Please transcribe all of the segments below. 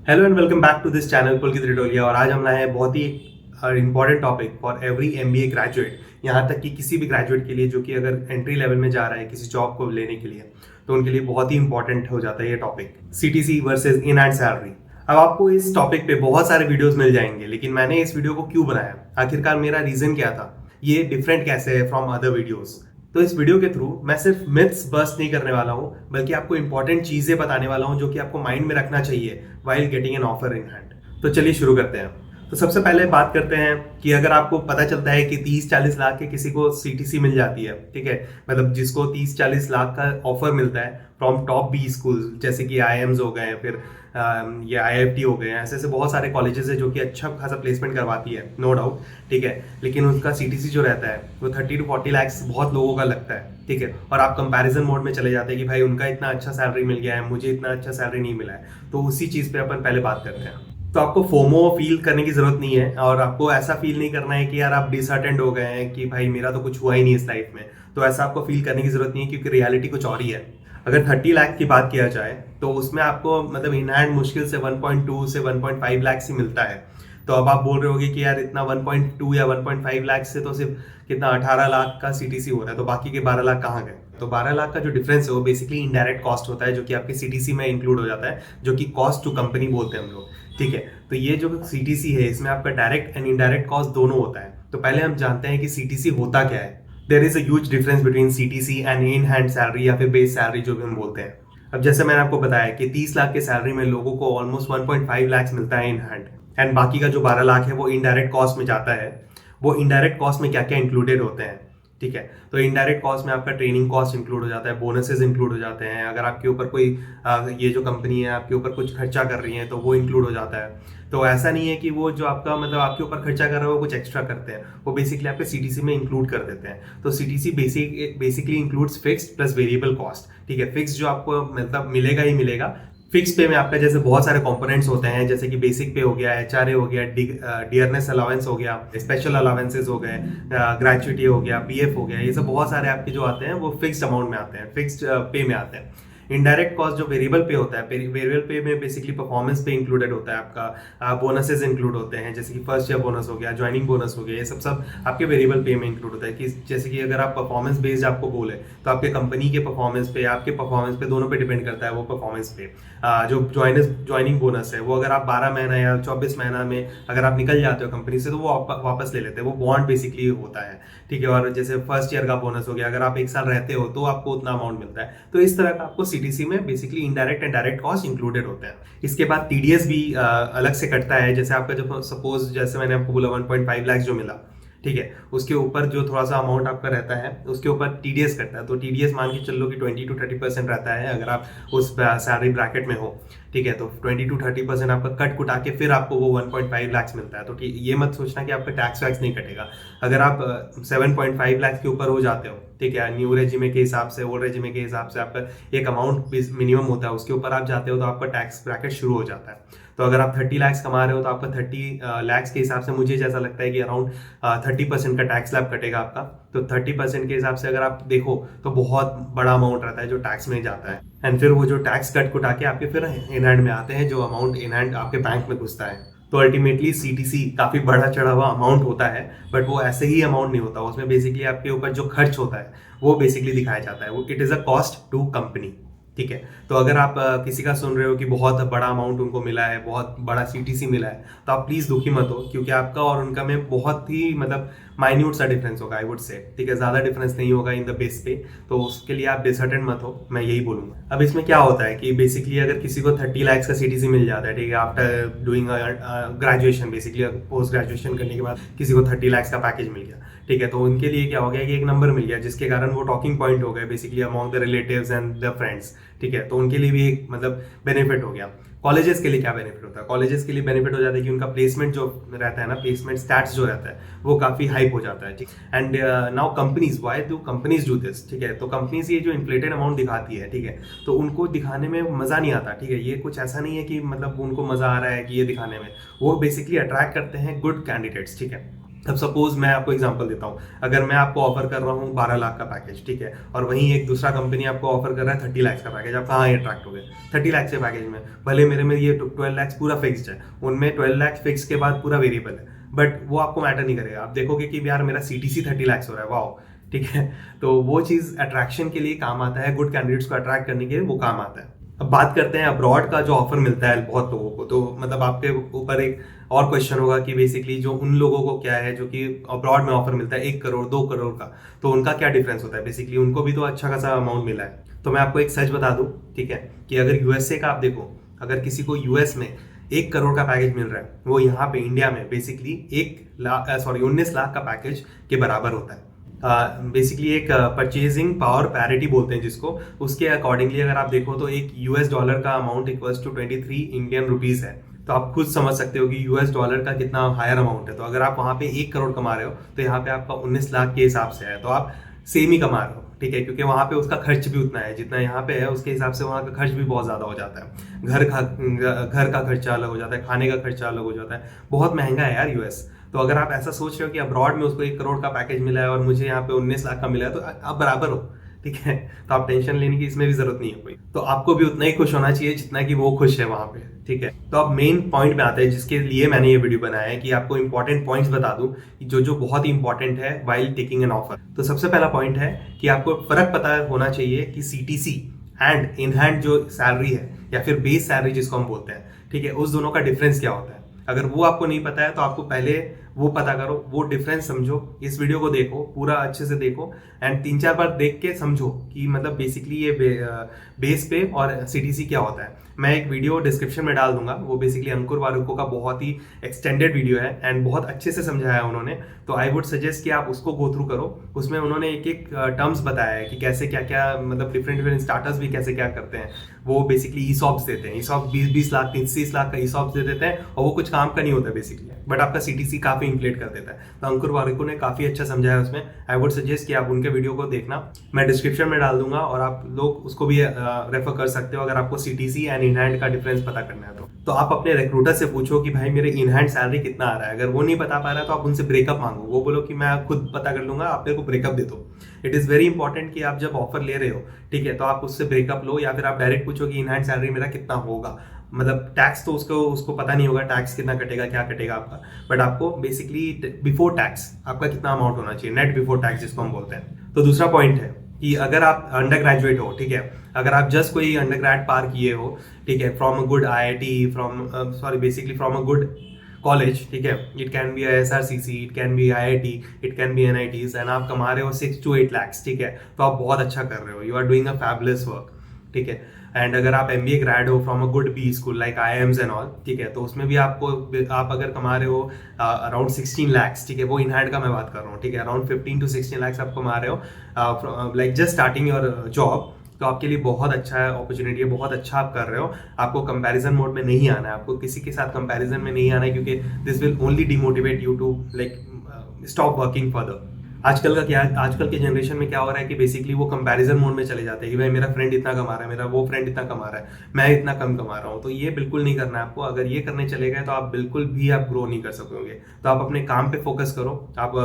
Hello and welcome back to this channel Pulkit Ritolia. और आज हम लाए हैं बहुत ही important topic for every MBA graduate, यहाँ तक कि किसी भी ग्रेजुएट के लिए जो कि अगर एंट्री लेवल में जा रहा है किसी जॉब को लेने के लिए, तो उनके लिए बहुत ही इंपॉर्टेंट हो जाता है ये टॉपिक, सीटीसी वर्सेस इन हैंड सैलरी। अब आपको इस टॉपिक पे बहुत सारे वीडियोस मिल जाएंगे, लेकिन मैंने इस वीडियो को क्यों बनाया, आखिरकार मेरा रीजन क्या था, ये डिफरेंट कैसे है फ्रॉम अदर वीडियोस। तो इस वीडियो के थ्रू मैं सिर्फ मिथ्स बस्ट नहीं करने वाला हूँ, बल्कि आपको इंपॉर्टेंट चीजें बताने वाला हूँ जो कि आपको माइंड में रखना चाहिए while getting an offer in hand. तो चलिए शुरू करते हैं। तो सबसे पहले बात करते हैं कि अगर आपको पता चलता है कि 30-40 लाख के किसी को सीटीसी मिल जाती है, ठीक है, मतलब जिसको 30-40 लाख का ऑफर मिलता है फ्रॉम टॉप बी स्कूल, जैसे कि आईएम्स हो गए, फिर ये आईआईटी हो गए, ऐसे ऐसे बहुत सारे कॉलेजेस है जो कि अच्छा खासा प्लेसमेंट करवाती है, नो डाउट, ठीक है। लेकिन उनका सीटीसी जो रहता है वो 30-40 लाख बहुत लोगों का लगता है, ठीक है। और आप कंपैरिजन मोड में चले जाते हैं कि भाई उनका इतना अच्छा सैलरी मिल गया है, मुझे इतना अच्छा सैलरी नहीं मिला है। तो उसी चीज़ पे अपन पहले बात करते हैं। तो आपको फोमो फील करने की जरूरत नहीं है, और आपको ऐसा फील नहीं करना है कि यार आप डिसअटेंड हो गए हैं कि भाई मेरा तो कुछ हुआ ही नहीं इस लाइफ में। तो ऐसा आपको फील करने की जरूरत नहीं है, क्योंकि रियलिटी कुछ और ही है। अगर 30 लाख की बात किया जाए तो उसमें आपको मतलब इन हैंड मुश्किल से 1.2 से 1.5 लाख ही मिलता है। तो अब आप बोल रहे होगे कि यार इतना 1.2 या 1.5 लाख से तो सिर्फ कितना 18 लाख का सीटीसी हो रहा है, तो बाकी के 12 लाख कहाँ गए? तो 12 लाख का जो डिफरेंस है वो बेसिकली इनडायरेक्ट कॉस्ट होता है, जो कि आपके सीटीसी में इंक्लूड हो जाता है, जो कि कॉस्ट टू कंपनी बोलते हैं हम लोग, ठीक है। तो ये जो सीटीसी है इसमें आपका डायरेक्ट एंड इनडायरेक्ट कॉस्ट दोनों होता है। तो पहले हम जानते हैं कि सीटीसी होता क्या है। There is a huge difference between CTC and in hand salary या फिर बेस सैलरी जो भी हम बोलते हैं। अब जैसे मैंने आपको बताया कि 30 लाख के सैलरी में लोगों को ऑलमोस्ट 1.5 लाख मिलता है इन हैंड, एंड बाकी का जो 12 लाख है वो इनडायरेक्ट कॉस्ट में जाता है। वो इनडायरेक्ट कॉस्ट में क्या क्या इंक्लूडेड होते हैं, ठीक है। तो इनडायरेक्ट कॉस्ट में आपका ट्रेनिंग कॉस्ट इंक्लूड हो जाता है, बोनसेस इंक्लूड हो जाते हैं, अगर आपके ऊपर कोई ये जो कंपनी है आपके ऊपर कुछ खर्चा कर रही है तो वो इंक्लूड हो जाता है। तो ऐसा नहीं है कि वो जो आपका मतलब आपके ऊपर खर्चा कर रहा है वो कुछ एक्स्ट्रा करते हैं, वो बेसिकली आपके सीटीसी में इंक्लूड कर देते हैं। तो CTC basically includes fixed plus variable cost, ठीक है। फिक्स जो आपको मतलब मिलेगा ही मिलेगा। फिक्स पे में आपका जैसे बहुत सारे कंपोनेंट्स होते हैं, जैसे कि बेसिक पे हो गया, एचआरए हो गया, डियरनेस अलाउंस हो गया, स्पेशल अलाउंसेस हो गए, ग्रेचुइटी हो गया, पीएफ हो गया, ये सब बहुत सारे आपके जो आते हैं वो फिक्स्ड अमाउंट में आते हैं, फिक्स्ड पे में आते हैं। इनडायरेक्ट कॉस्ट जो वेरिएबल पे होता है, वेरिएबल पे में बेसिकली परफॉर्मेंस पे इंक्लूडेड होता है आपका, बोनसेस इंक्लूड होते हैं, जैसे कि फर्स्ट ईयर बोनस हो गया, ज्वाइनिंग बोनस हो गया, ये सब सब आपके वेरिएबल पे में इंक्लूड होता है। कि जैसे कि अगर आप परफॉर्मेंस बेस्ड आपको बोले तो आपके कंपनी के परफॉर्मेंस पे, आपके परफॉर्मेंस पे, दोनों पे डिपेंड करता है वो परफॉर्मेंस पे। जो ज्वाइनिंग बोनस है वो अगर आप 12 महीना या 24 महीना में अगर आप निकल जाते हो कंपनी से तो वो वापस ले लेते हैं, वो बॉन्ड बेसिकली होता है, ठीक है। और जैसे फर्स्ट ईयर का बोनस हो गया, अगर आप 1 साल रहते हो तो आपको उतना अमाउंट मिलता है। तो इस तरह का आपको सीटीसी में basically indirect and direct cost included होते हैं। इसके बाद टीडीएस भी अलग से कटता है। जैसे आपका जब सपोज जैसे मैंने आपको बोला 1.5 लाख जो मिला, ठीक है, उसके ऊपर जो थोड़ा सा अमाउंट आपका रहता है उसके ऊपर टीडीएस कटता है। तो टीडीएस मान के चल लो कि 20-30% रहता है अगर आप उस सैलरी ब्रैकेट में हो, ठीक है। तो 20-30% आपका कट कुटा के फिर आपको वो 1.5 लाख मिलता है। तो ये मत सोचना कि आपका टैक्स वैक्स नहीं कटेगा। अगर आप 7.5 लाख के ऊपर हो जाते हो, ठीक है, न्यू रेजिमे के हिसाब से, ओल्ड रेजिमे के हिसाब से आपका एक अमाउंट मिनिमम होता है, उसके ऊपर आप जाते हो तो आपका टैक्स ब्रैकेट शुरू हो जाता है। तो अगर आप 30 लाख कमा रहे हो तो आपका 30 लाख के हिसाब से मुझे जैसा लगता है कि अराउंड 30% का टैक्स स्लैब कटेगा आपका। तो 30% के हिसाब से अगर आप देखो तो बहुत बड़ा अमाउंट रहता है जो टैक्स में जाता है, एंड फिर वो जो टैक्स कट कुटा के आपके फिर इन हैंड में आते हैं, जो अमाउंट इन हैंड आपके बैंक में घुसता है। तो अल्टीमेटली सीटीसी काफी बड़ा चढ़ा हुआ अमाउंट होता है, बट वो ऐसे ही अमाउंट नहीं होता, उसमें बेसिकली आपके ऊपर जो खर्च होता है वो बेसिकली दिखाया जाता है। वो it is a cost to company, ठीक है। तो अगर आप किसी का सुन रहे हो कि बहुत बड़ा अमाउंट उनको मिला है, बहुत बड़ा सीटीसी मिला है, तो आप प्लीज दुखी मत हो, क्योंकि आपका और उनका में बहुत ही मतलब माइन्यूट सा डिफरेंस होगा, आई वुड से, ठीक है, ज्यादा डिफरेंस नहीं होगा इन द बेस पे। तो उसके लिए आप डिसअटेंड मत हो, मैं यही बोलूंगा। अब इसमें क्या होता है कि बेसिकली अगर किसी को 30 लाख का सीटीसी मिल जाता है, ठीक है, after doing graduation, basically post graduation करने के बाद किसी को 30 लाख का पैकेज मिल गया, ठीक है, तो उनके लिए क्या हो गया कि एक नंबर मिल गया, जिसके कारण वो टॉकिंग पॉइंट हो गए basically among the relatives and the friends, ठीक है। तो उनके लिए भी एक मतलब बेनिफिट हो गया। कॉलेजेस के लिए क्या बेनिफिट होता है? कॉलेजेस के लिए बेनिफिट हो जाता है कि उनका प्लेसमेंट जो रहता है ना, प्लेसमेंट स्टैट्स जो रहता है वो काफी हाइप हो जाता है, ठीक। And now companies, why do companies do this, ठीक है। तो कंपनीज ये जो इन्फ्लेटेड अमाउंट दिखाती है, ठीक है, तो उनको दिखाने में मजा नहीं आता, ठीक है। ये कुछ ऐसा नहीं है कि मतलब उनको मजा आ रहा है कि ये दिखाने में, वो बेसिकली अट्रैक्ट करते हैं गुड कैंडिडेट्स, ठीक है। अब सपोज मैं आपको एग्जांपल देता हूँ, अगर मैं आपको ऑफर कर रहा हूँ 12 लाख का पैकेज, ठीक है, और वहीं एक दूसरा कंपनी आपको ऑफर कर रहा है 30 लाख का पैकेज, आप कहाँ अट्रैक्ट हो गए? 30 लाख के पैकेज में भले मेरे में ये 12 लाख पूरा फिक्स्ड है, उनमें 12 लाख फिक्स के बाद पूरा वेरिएबल है, बट वो आपको मैटर नहीं करेगा। आप देखोगे कि यार मेरा CTC 30 लाख हो रहा है, वाओ, ठीक है। तो वो चीज़ अट्रैक्शन के लिए काम आता है, गुड कैंडिडेट्स को अट्रैक्ट करने के लिए वो काम आता है। अब बात करते हैं अब्रॉड का जो ऑफर मिलता है बहुत लोगों को, तो मतलब आपके ऊपर एक और क्वेश्चन होगा कि बेसिकली जो उन लोगों को क्या है जो कि अब्रॉड में ऑफर मिलता है 1 करोड़ 2 करोड़ का, तो उनका क्या डिफरेंस होता है? बेसिकली उनको भी तो अच्छा खासा अमाउंट मिला है। तो मैं आपको एक सच बता दूं, ठीक है, कि अगर यूएसए का आप देखो, अगर किसी को यूएस में 1 करोड़ का पैकेज मिल रहा है, वो यहाँ पे इंडिया में बेसिकली 19 लाख का पैकेज के बराबर होता है। बेसिकली एक परचेजिंग पावर पैरिटी बोलते हैं जिसको, उसके अकॉर्डिंगली अगर आप देखो तो एक $US का amount equals to 23 Indian rupees है। तो आप खुद समझ सकते हो कि $US का कितना हायर अमाउंट है। तो अगर आप वहाँ पे 1 करोड़ कमा रहे हो तो यहाँ पे आपका 19 लाख के हिसाब से है, तो आप सेम ही कमा रहे हो, ठीक है, क्योंकि वहाँ पे उसका खर्च भी उतना है जितना यहाँ पे है, उसके हिसाब से वहाँ का खर्च भी बहुत ज़्यादा हो जाता है। घर का खर्चा अलग हो जाता है, खाने का खर्चा अलग हो जाता है, बहुत महंगा है यार यूएस। तो अगर आप ऐसा सोच रहे हो कि अब्रॉड में उसको 1 करोड़ का पैकेज मिला है और मुझे यहाँ पे 19 लाख का मिला है, तो आप बराबर हो, ठीक है। तो आप टेंशन लेने की इसमें भी जरूरत नहीं है कोई, तो आपको भी उतना ही खुश होना चाहिए जितना कि वो खुश है वहां पे, ठीक है। तो अब मेन पॉइंट में आते हैं जिसके लिए मैंने ये वीडियो बनाया है, कि आपको इंपॉर्टेंट पॉइंट्स बता दूं जो जो बहुत ही इंपॉर्टेंट है वाइल टेकिंग एन ऑफर। तो सबसे पहला पॉइंट है कि आपको फर्क पता होना चाहिए कि CTC एंड इन हैंड जो सैलरी है या फिर बेस सैलरी जिसको हम बोलते हैं, ठीक है, उस दोनों का डिफरेंस क्या होता है। अगर वो आपको नहीं पता है तो आपको पहले वो पता करो, वो डिफरेंस समझो, इस वीडियो को देखो, पूरा अच्छे से देखो एंड 3-4 बार देख के समझो कि मतलब बेसिकली ये बेस पे और CTC क्या होता है। मैं एक वीडियो डिस्क्रिप्शन में डाल दूंगा, वो बेसिकली अंकुर वारुको का बहुत ही एक्सटेंडेड वीडियो है एंड बहुत अच्छे से समझाया है उन्होंने। तो आई वुड सजेस्ट कि आप उसको गो थ्रू करो। उसमें उन्होंने एक एक टर्म्स बताया है कि कैसे क्या क्या, मतलब डिफरेंट स्टार्टर्स भी कैसे क्या करते हैं। वो बेसिकली ईसॉप्स देते हैं, ईसॉप 20-20 लाख 30-30 लाख का ईसॉप्स दे देते हैं और वो कुछ काम का नहीं होता बेसिकली, बट आपका CTC काफी इन्फ्लेट कर देता है। तो अंकुर वारुको ने काफी अच्छा समझाया उसमें। आई वुड सजेस्ट कि आप उनके वीडियो को देखना, मैं डिस्क्रिप्शन में डाल दूंगा और आप लोग उसको भी रेफर कर सकते हो अगर आपको CTC एंड इन हैंड का डिफरेंस पता करना है। तो आप अपने रिक्रूटर से पूछो कि भाई मेरे इन हैंड सैलरी कितना आ रहा है। अगर वो नहीं बता पा रहा है तो आप उनसे ब्रेकअप मांगो, वो बोलो कि मैं खुद पता कर लूंगा, आप मेरे को ब्रेकअप दे दो। इट इज वेरी इंपॉर्टेंट कि आप जब ऑफर ले रहे हो, ठीक है, तो आप उससे ब्रेकअप लो या फिर आप डायरेक्ट पूछो कि इन हैंड सैलरी मेरा कितना होगा। मतलब टैक्स तो उसको पता नहीं होगा, टैक्स कितना कटेगा क्या कटेगा आपका, बट आपको बेसिकली बिफोर टैक्स आपका कितना अमाउंट होना चाहिए, नेट बिफोर टैक्स जिसको हम बोलते हैं। तो दूसरा पॉइंट है कि अगर आप अंडर ग्रेजुएट हो, ठीक है, अगर आप जस्ट कोई अंडर ग्रेड पार किए हो, ठीक है, from a good IIT, basically from a good college, ठीक है, it can be SRCC, it can be IIT, it can be NITs, and आप कमा रहे हो 6 to 8 lakhs, ठीक है, तो आप बहुत अच्छा कर रहे हो, you are doing a fabulous work, ठीक है। एंड अगर आप MBA ग्रेड हो from a good B school like IIMs and all, ठीक है, तो उसमें भी आप अगर कमा रहे हो अराउंड 16 lakhs, ठीक है, वो इन हैंड का मैं बात कर रहा हूँ, ठीक है, अराउंड 15 to 16 lakhs आप कमा रहे हो like just starting your job, तो आपके लिए बहुत अच्छा है, अपॉर्चुनिटी है, बहुत अच्छा आप कर रहे हो। आपको कंपैरिजन मोड में नहीं आना है, आपको किसी के साथ कंपैरिजन में नहीं आना है, क्योंकि this will only demotivate you to like stop working further. आजकल का क्या है, आजकल के जनरेशन में क्या हो रहा है कि बेसिकली वो कंपैरिजन मोड में चले जाते हैं कि भाई मेरा फ्रेंड इतना कमा रहा है, मेरा वो फ्रेंड इतना कमा रहा है, मैं इतना कम कमा रहा हूँ। तो ये बिल्कुल नहीं करना है आपको। अगर ये करने चले गए तो आप बिल्कुल भी आप ग्रो नहीं कर सकोगे। तो आप अपने काम पे फोकस करो, आप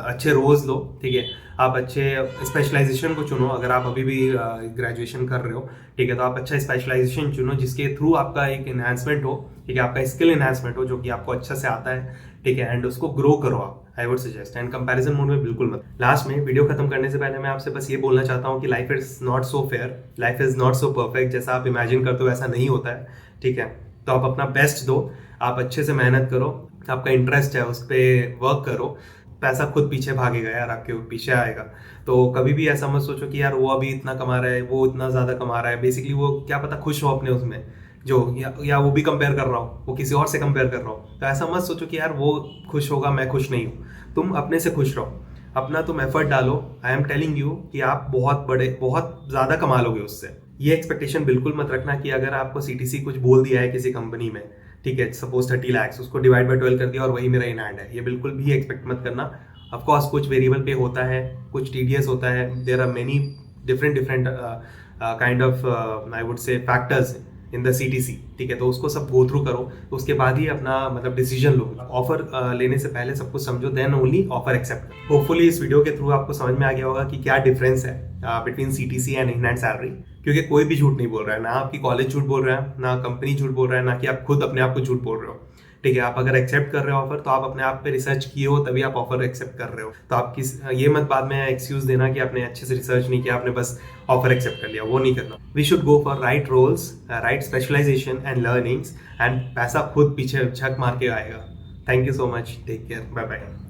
अच्छे रोज लो, ठीक है, आप अच्छे स्पेशलाइजेशन को चुनो। अगर आप अभी भी ग्रेजुएशन कर रहे हो, ठीक है, तो आप अच्छा स्पेशलाइजेशन चुनो जिसके थ्रू आपका एक इन्हांसमेंट हो, ठीक है, आपका स्किल इन्हांसमेंट हो जो कि आपको अच्छा से आता है, ठीक है, एंड उसको ग्रो करो आप। I would suggest, and comparison mode में बिल्कुल मत। लास्ट में वीडियो खत्म करने से पहले मैं आपसे बस ये बोलना चाहता हूँ कि life is not so fair, life is not so perfect. जैसा आप इमेजिन करते हो वैसा नहीं होता है, ठीक है। तो आप अपना बेस्ट दो, आप अच्छे से मेहनत करो, आपका इंटरेस्ट है उस पर वर्क करो, पैसा खुद पीछे भागेगा यार, आपके पीछे आएगा। तो कभी भी ऐसा मत सोचो कि यार वो अभी इतना कमा रहा है, वो इतना ज्यादा कमा रहा है, बेसिकली वो क्या पता खुश हो अपने उसमें जो, या वो भी कंपेयर कर रहा हो, वो किसी और से कंपेयर कर रहा हो। तो ऐसा मत सोचो कि यार वो खुश होगा मैं खुश नहीं हूँ। तुम अपने से खुश रहो, अपना तुम एफर्ट डालो। आई एम टेलिंग यू कि आप बहुत ज्यादा कमा लोगे उससे। ये एक्सपेक्टेशन बिल्कुल मत रखना कि अगर आपको CTC कुछ बोल दिया है किसी कंपनी में, ठीक है, सपोज 30 lakhs, उसको डिवाइड बाय 12 कर दिया और वही मेरा इन हैंड है, ये बिल्कुल भी एक्सपेक्ट मत करना। ऑफकोर्स कुछ वेरिएबल पे होता है, कुछ TDS होता है, there are many different kind of I would say factors in the CTC, ठीक है। तो उसको सब गो थ्रू करो, तो उसके बाद ही अपना मतलब डिसीजन लो। ऑफर लेने से पहले सब कुछ समझो, देन ओनली ऑफर एक्सेप्ट करो। होपफुली इस वीडियो के थ्रू आपको समझ में आ गया होगा कि क्या डिफरेंस है between CTC and in hand salary, क्योंकि कोई भी झूठ नहीं बोल रहा है, ना आपकी कॉलेज झूठ बोल रहा है, ना कंपनी झूठ बोल रहा है, ना कि आप खुद अपने आप को झूठ बोल रहे हो, ठीक है। आप अगर एक्सेप्ट कर रहे हो ऑफर, तो आप अपने आप पे रिसर्च किए हो तभी आप ऑफर एक्सेप्ट कर रहे हो। तो आप ये मत बाद में एक्सक्यूज देना कि आपने अच्छे से रिसर्च नहीं किया, आपने बस ऑफर एक्सेप्ट कर लिया, वो नहीं करना। We should go for right roles, right specialisation and learnings, and पैसा खुद पीछे झक मार के आएगा। Thank you so much, take care, bye bye.